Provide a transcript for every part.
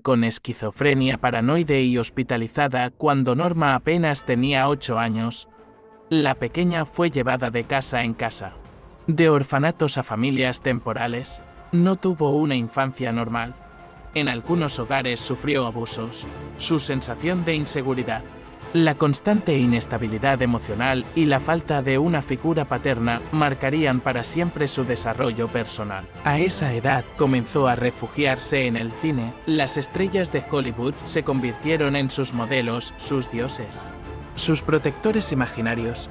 con esquizofrenia paranoide y hospitalizada cuando Norma apenas tenía 8 años. La pequeña fue llevada de casa en casa, de orfanatos a familias temporales. No tuvo una infancia normal. En algunos hogares sufrió abusos. Su sensación de inseguridad, la constante inestabilidad emocional y la falta de una figura paterna marcarían para siempre su desarrollo personal. A esa edad comenzó a refugiarse en el cine. Las estrellas de Hollywood se convirtieron en sus modelos, sus dioses, sus protectores imaginarios.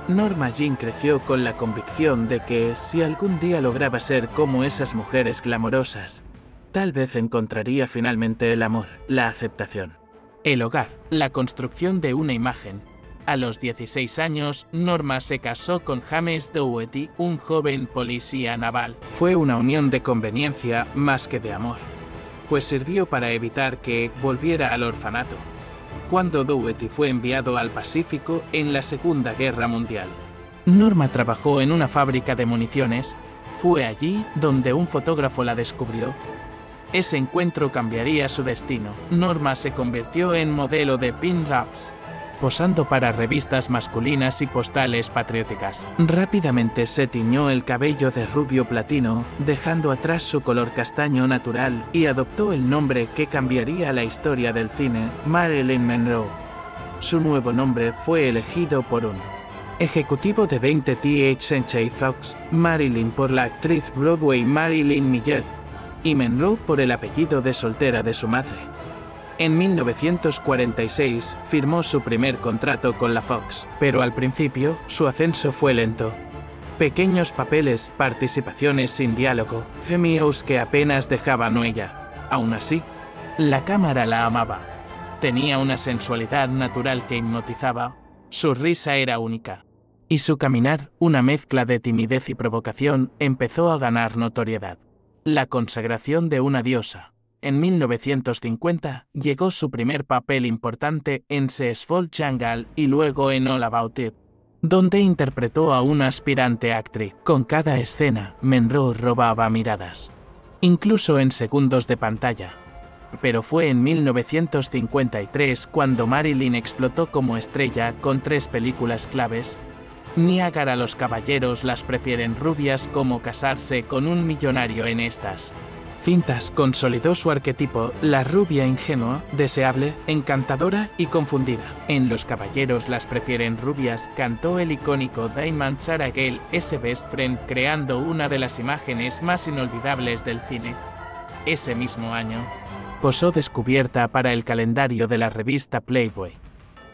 Norma Jean creció con la convicción de que, si algún día lograba ser como esas mujeres glamorosas, tal vez encontraría finalmente el amor, la aceptación, el hogar, la construcción de una imagen. A los 16 años, Norma se casó con James Dougherty, un joven policía naval. Fue una unión de conveniencia más que de amor, pues sirvió para evitar que volviera al orfanato cuando Dougherty fue enviado al Pacífico en la Segunda Guerra Mundial. Norma trabajó en una fábrica de municiones. Fue allí donde un fotógrafo la descubrió. Ese encuentro cambiaría su destino. Norma se convirtió en modelo de pin-ups, posando para revistas masculinas y postales patrióticas. Rápidamente se tiñó el cabello de rubio platino, dejando atrás su color castaño natural, y adoptó el nombre que cambiaría la historia del cine, Marilyn Monroe. Su nuevo nombre fue elegido por un ejecutivo de 20th Century Fox, Marilyn por la actriz Broadway Marilyn Millard, y Monroe por el apellido de soltera de su madre. En 1946 firmó su primer contrato con la Fox, pero al principio su ascenso fue lento. Pequeños papeles, participaciones sin diálogo, cameos que apenas dejaban huella. Aún así, la cámara la amaba. Tenía una sensualidad natural que hipnotizaba. Su risa era única. Y su caminar, una mezcla de timidez y provocación, empezó a ganar notoriedad. La consagración de una diosa. En 1950 llegó su primer papel importante en Seasfall Jungle y luego en All About It, donde interpretó a una aspirante actriz. Con cada escena, Monroe robaba miradas, incluso en segundos de pantalla. Pero fue en 1953 cuando Marilyn explotó como estrella con 3 películas claves. Niágara, los caballeros las prefieren rubias, como casarse con un millonario. En estas cintas consolidó su arquetipo, la rubia ingenua, deseable, encantadora y confundida. En Los caballeros las prefieren rubias cantó el icónico Diamond Sarah Gale, ese best friend, creando una de las imágenes más inolvidables del cine. Ese mismo año, posó descubierta para el calendario de la revista Playboy.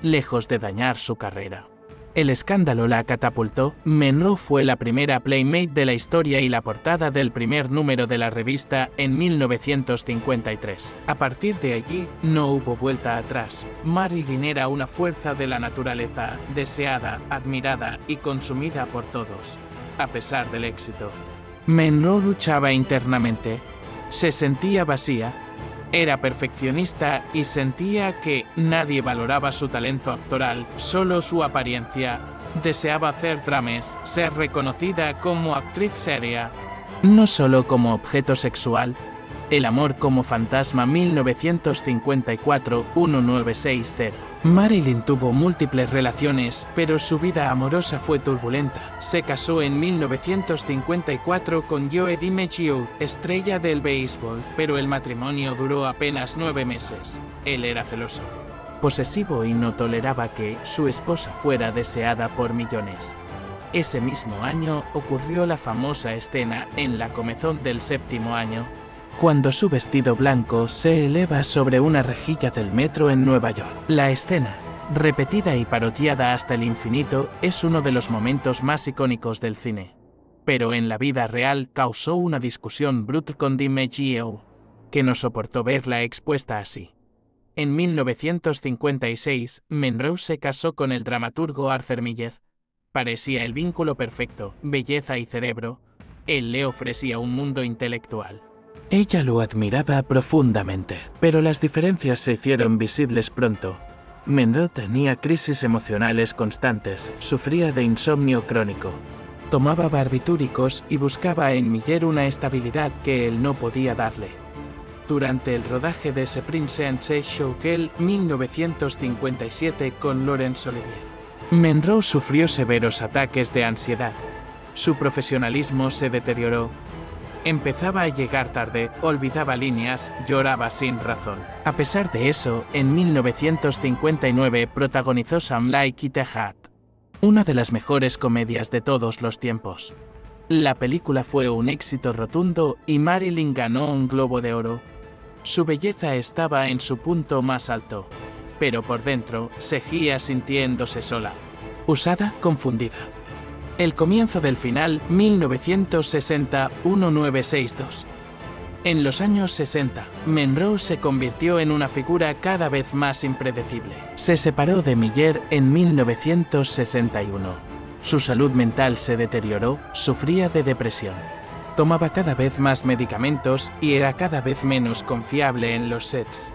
Lejos de dañar su carrera, el escándalo la catapultó. Monroe fue la primera Playmate de la historia y la portada del primer número de la revista en 1953. A partir de allí, no hubo vuelta atrás. Marilyn era una fuerza de la naturaleza, deseada, admirada y consumida por todos. A pesar del éxito, Monroe luchaba internamente. Se sentía vacía. Era perfeccionista y sentía que nadie valoraba su talento actoral, solo su apariencia. Deseaba hacer dramas, ser reconocida como actriz seria, no solo como objeto sexual. El amor como fantasma. 1954, 1960. Marilyn tuvo múltiples relaciones, pero su vida amorosa fue turbulenta. Se casó en 1954 con Joe DiMaggio, estrella del béisbol, pero el matrimonio duró apenas 9 meses. Él era celoso, posesivo y no toleraba que su esposa fuera deseada por millones. Ese mismo año ocurrió la famosa escena en La comezón del séptimo año, cuando su vestido blanco se eleva sobre una rejilla del metro en Nueva York. La escena, repetida y parodiada hasta el infinito, es uno de los momentos más icónicos del cine. Pero en la vida real causó una discusión brutal con DiMaggio, que no soportó verla expuesta así. En 1956, Monroe se casó con el dramaturgo Arthur Miller. Parecía el vínculo perfecto, belleza y cerebro. Él le ofrecía un mundo intelectual. Ella lo admiraba profundamente, pero las diferencias se hicieron visibles pronto. Monroe tenía crisis emocionales constantes, sufría de insomnio crónico, tomaba barbitúricos y buscaba en Miller una estabilidad que él no podía darle. durante el rodaje de The Princess Showgirl 1957 con Laurence Olivier. Monroe sufrió severos ataques de ansiedad. Su profesionalismo se deterioró. Empezaba a llegar tarde, olvidaba líneas, lloraba sin razón. A pesar de eso, en 1959 protagonizó Some Like It Hot, una de las mejores comedias de todos los tiempos. La película fue un éxito rotundo y Marilyn ganó un Globo de Oro. Su belleza estaba en su punto más alto, pero por dentro seguía sintiéndose sola, usada, confundida. El comienzo del final, 1960-1962. En los años 60, Monroe se convirtió en una figura cada vez más impredecible. Se separó de Miller en 1961. Su salud mental se deterioró, sufría de depresión. Tomaba cada vez más medicamentos y era cada vez menos confiable en los sets.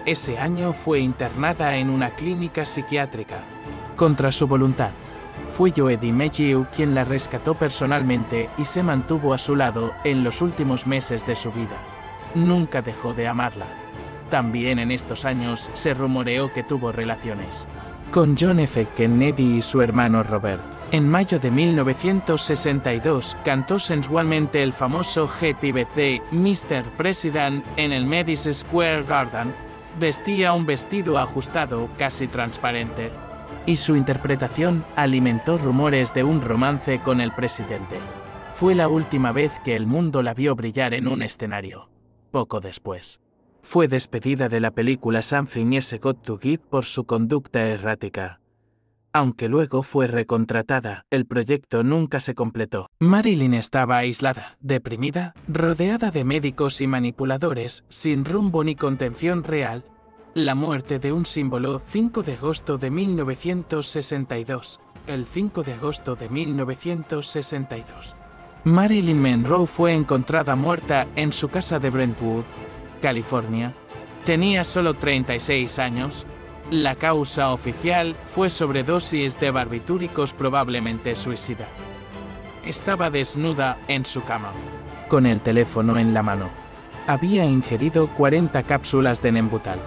Ese año fue internada en una clínica psiquiátrica. Contra su voluntad. Fue Joe DiMaggio quien la rescató personalmente y se mantuvo a su lado en los últimos meses de su vida. Nunca dejó de amarla. También en estos años se rumoreó que tuvo relaciones con John F. Kennedy y su hermano Robert. En mayo de 1962 cantó sensualmente el famoso Happy Birthday, Mr. President en el Madison Square Garden. Vestía un vestido ajustado, casi transparente, y su interpretación alimentó rumores de un romance con el presidente. Fue la última vez que el mundo la vio brillar en un escenario. Poco después, fue despedida de la película Something Else Got to Give por su conducta errática. Aunque luego fue recontratada, el proyecto nunca se completó. Marilyn estaba aislada, deprimida, rodeada de médicos y manipuladores, sin rumbo ni contención real. La muerte de un símbolo, 5 de agosto de 1962. El 5 de agosto de 1962. Marilyn Monroe fue encontrada muerta en su casa de Brentwood, California. Tenía solo 36 años. La causa oficial fue sobredosis de barbitúricos, probablemente suicida. Estaba desnuda en su cama, con el teléfono en la mano. Había ingerido 40 cápsulas de Nembutal.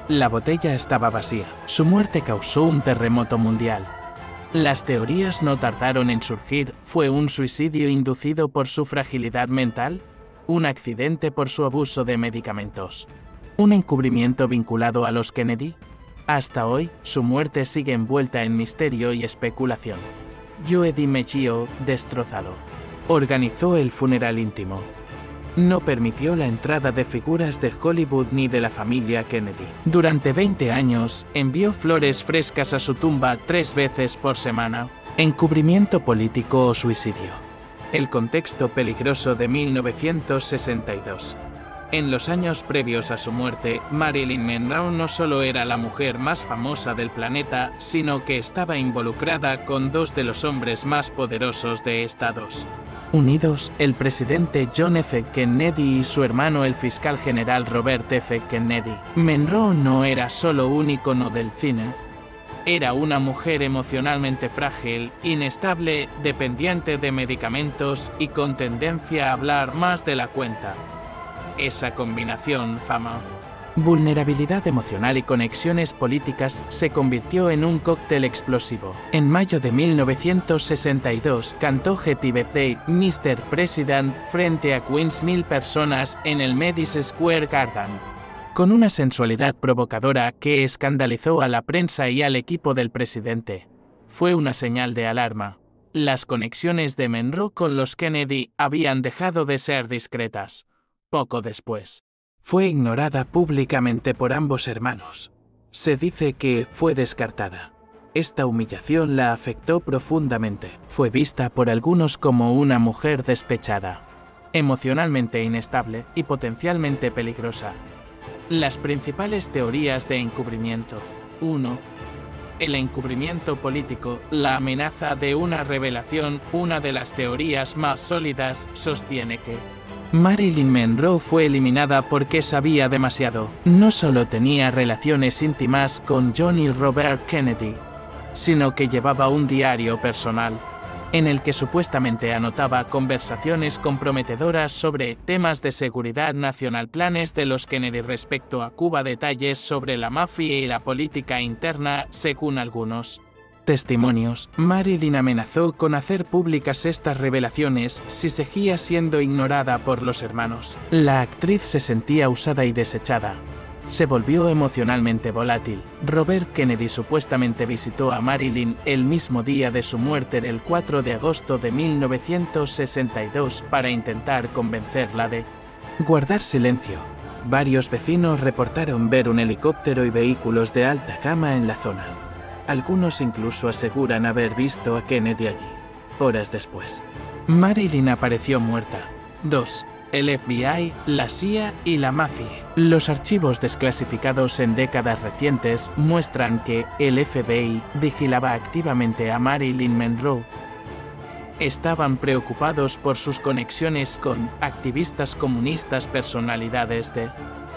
La botella estaba vacía. Su muerte causó un terremoto mundial. Las teorías no tardaron en surgir. ¿Fue un suicidio inducido por su fragilidad mental? ¿Un accidente por su abuso de medicamentos? ¿Un encubrimiento vinculado a los Kennedy? Hasta hoy, su muerte sigue envuelta en misterio y especulación. Joe DiMaggio, destrozado, organizó el funeral íntimo. No permitió la entrada de figuras de Hollywood ni de la familia Kennedy. Durante 20 años, envió flores frescas a su tumba 3 veces por semana. Encubrimiento político o suicidio. El contexto peligroso de 1962. En los años previos a su muerte, Marilyn Monroe no solo era la mujer más famosa del planeta, sino que estaba involucrada con 2 de los hombres más poderosos de Estados Unidos, el presidente John F. Kennedy y su hermano el fiscal general Robert F. Kennedy. Monroe no era solo un ícono del cine. Era una mujer emocionalmente frágil, inestable, dependiente de medicamentos y con tendencia a hablar más de la cuenta. Esa combinación, fama, vulnerabilidad emocional y conexiones políticas, se convirtió en un cóctel explosivo. En mayo de 1962 cantó Happy Birthday, Mr. President frente a 15.000 personas en el Madison Square Garden, con una sensualidad provocadora que escandalizó a la prensa y al equipo del presidente. Fue una señal de alarma. Las conexiones de Monroe con los Kennedy habían dejado de ser discretas. Poco después, fue ignorada públicamente por ambos hermanos. Se dice que fue descartada. Esta humillación la afectó profundamente. Fue vista por algunos como una mujer despechada, emocionalmente inestable y potencialmente peligrosa. Las principales teorías de encubrimiento. 1. El encubrimiento político, la amenaza de una revelación. Una de las teorías más sólidas sostiene que Marilyn Monroe fue eliminada porque sabía demasiado. No solo tenía relaciones íntimas con John y Robert Kennedy, sino que llevaba un diario personal. en el que supuestamente anotaba conversaciones comprometedoras sobre temas de seguridad nacional, planes de los Kennedy respecto a Cuba, detalles sobre la mafia y la política interna, según algunos testimonios. Marilyn amenazó con hacer públicas estas revelaciones si seguía siendo ignorada por los hermanos. La actriz se sentía usada y desechada. Se volvió emocionalmente volátil. Robert Kennedy supuestamente visitó a Marilyn el mismo día de su muerte, el 4 de agosto de 1962, para intentar convencerla de guardar silencio. Varios vecinos reportaron ver un helicóptero y vehículos de alta gama en la zona. Algunos incluso aseguran haber visto a Kennedy allí. Horas después, Marilyn apareció muerta. 2. El FBI, la CIA y la mafia. Los archivos desclasificados en décadas recientes muestran que el FBI vigilaba activamente a Marilyn Monroe. Estaban preocupados por sus conexiones con activistas comunistas, personalidades de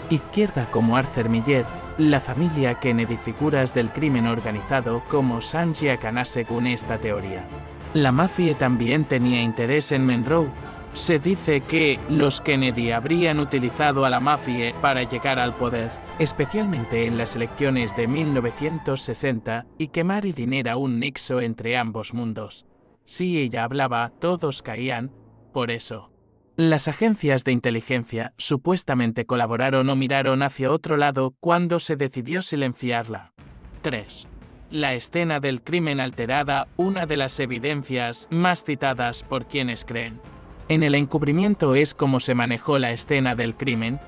izquierda como Arthur Miller, la familia Kennedy, figuras del crimen organizado como Sanjay Khanna. Según esta teoría, la mafia también tenía interés en Monroe. Se dice que los Kennedy habrían utilizado a la mafia para llegar al poder, especialmente en las elecciones de 1960, y que Marilyn era un nexo entre ambos mundos. Si ella hablaba, todos caían, por eso. Las agencias de inteligencia supuestamente colaboraron o miraron hacia otro lado cuando se decidió silenciarla. 3. La escena del crimen alterada, una de las evidencias más citadas por quienes creen en el encubrimiento es cómo se manejó la escena del crimen.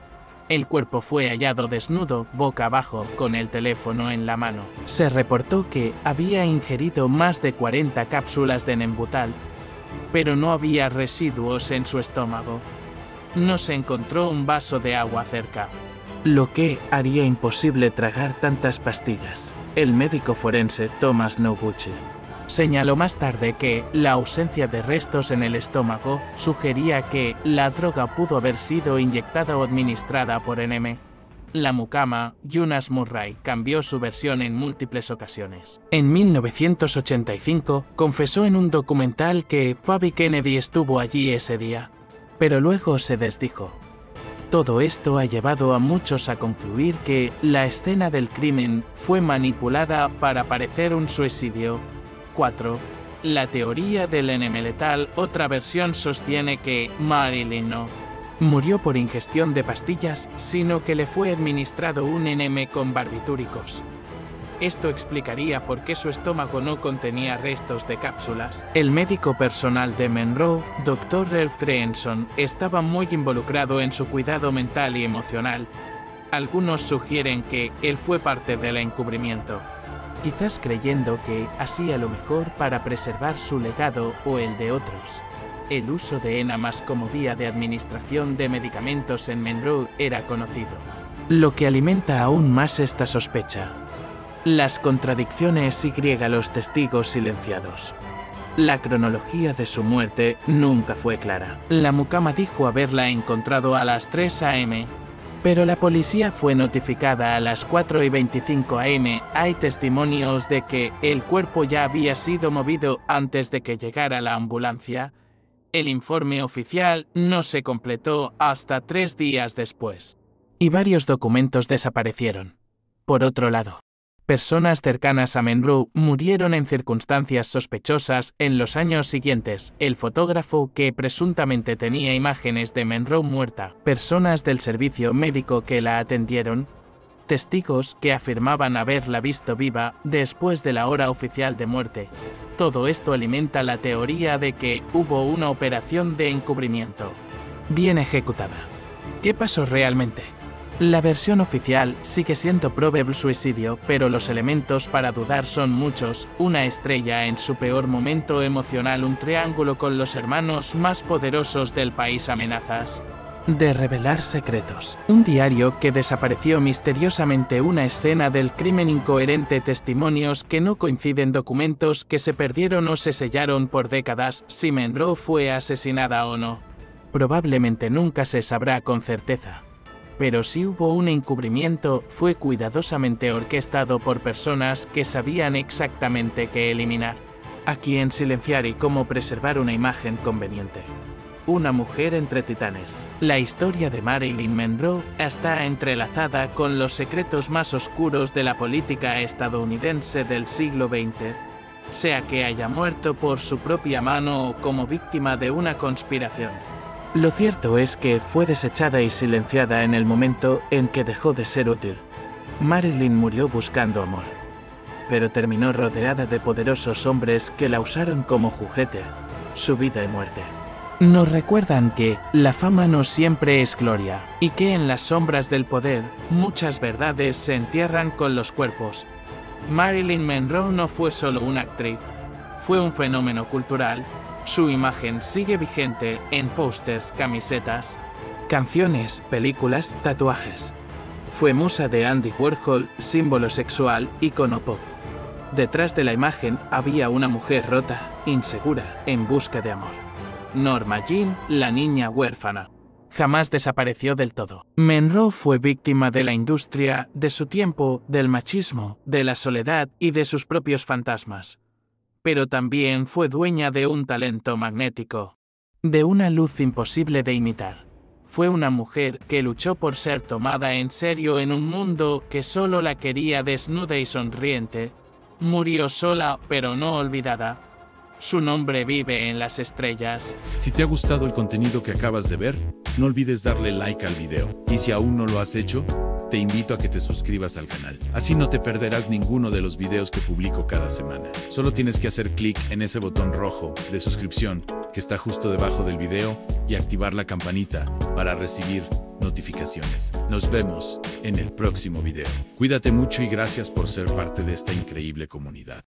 El cuerpo fue hallado desnudo, boca abajo, con el teléfono en la mano. Se reportó que había ingerido más de 40 cápsulas de Nembutal, pero no había residuos en su estómago. No se encontró un vaso de agua cerca, lo que haría imposible tragar tantas pastillas. El médico forense Thomas Noguchi señaló más tarde que la ausencia de restos en el estómago sugería que la droga pudo haber sido inyectada o administrada por NM. La mucama, Eunice Murray, cambió su versión en múltiples ocasiones. En 1985, confesó en un documental que Bobby Kennedy estuvo allí ese día, pero luego se desdijo. Todo esto ha llevado a muchos a concluir que la escena del crimen fue manipulada para parecer un suicidio. 4. La teoría del NM letal. Otra versión sostiene que Marilyn no murió por ingestión de pastillas, sino que le fue administrado un NM con barbitúricos. Esto explicaría por qué su estómago no contenía restos de cápsulas. El médico personal de Monroe, Dr. Ralph Greenson, estaba muy involucrado en su cuidado mental y emocional. Algunos sugieren que él fue parte del encubrimiento, quizás creyendo que hacía lo mejor para preservar su legado o el de otros. El uso de enamas como vía de administración de medicamentos en Monroe era conocido, lo que alimenta aún más esta sospecha. Las contradicciones y los testigos silenciados. La cronología de su muerte nunca fue clara. La mucama dijo haberla encontrado a las 3 a.m., pero la policía fue notificada a las 4:25 a.m. Hay testimonios de que el cuerpo ya había sido movido antes de que llegara la ambulancia. El informe oficial no se completó hasta 3 días después, y varios documentos desaparecieron. Por otro lado, personas cercanas a Monroe murieron en circunstancias sospechosas en los años siguientes. El fotógrafo que presuntamente tenía imágenes de Monroe muerta, personas del servicio médico que la atendieron, testigos que afirmaban haberla visto viva después de la hora oficial de muerte. Todo esto alimenta la teoría de que hubo una operación de encubrimiento bien ejecutada. ¿Qué pasó realmente? La versión oficial sigue siendo probable suicidio, pero los elementos para dudar son muchos: una estrella en su peor momento emocional, un triángulo con los hermanos más poderosos del país, amenazas de revelar secretos, un diario que desapareció misteriosamente, una escena del crimen incoherente, testimonios que no coinciden, documentos que se perdieron o se sellaron por décadas. Si Monroe fue asesinada o no, probablemente nunca se sabrá con certeza. Pero si hubo un encubrimiento, fue cuidadosamente orquestado por personas que sabían exactamente qué eliminar. a quién silenciar y cómo preservar una imagen conveniente. Una mujer entre titanes. La historia de Marilyn Monroe está entrelazada con los secretos más oscuros de la política estadounidense del siglo XX, sea que haya muerto por su propia mano o como víctima de una conspiración. Lo cierto es que fue desechada y silenciada en el momento en que dejó de ser útil. Marilyn murió buscando amor, pero terminó rodeada de poderosos hombres que la usaron como juguete, su vida y muerte. Nos recuerdan que la fama no siempre es gloria, y que en las sombras del poder, muchas verdades se entierran con los cuerpos. Marilyn Monroe no fue solo una actriz, fue un fenómeno cultural. Su imagen sigue vigente en pósters, camisetas, canciones, películas, tatuajes. Fue musa de Andy Warhol, símbolo sexual, ícono pop. Detrás de la imagen había una mujer rota, insegura, en busca de amor. Norma Jean, la niña huérfana. Jamás desapareció del todo. Monroe fue víctima de la industria, de su tiempo, del machismo, de la soledad y de sus propios fantasmas. Pero también fue dueña de un talento magnético, de una luz imposible de imitar. Fue una mujer que luchó por ser tomada en serio en un mundo que solo la quería desnuda y sonriente. Murió sola, pero no olvidada. Su nombre vive en las estrellas. Si te ha gustado el contenido que acabas de ver, no olvides darle like al video. Y si aún no lo has hecho, te invito a que te suscribas al canal. Así no te perderás ninguno de los videos que publico cada semana. Solo tienes que hacer clic en ese botón rojo de suscripción que está justo debajo del video y activar la campanita para recibir notificaciones. Nos vemos en el próximo video. Cuídate mucho y gracias por ser parte de esta increíble comunidad.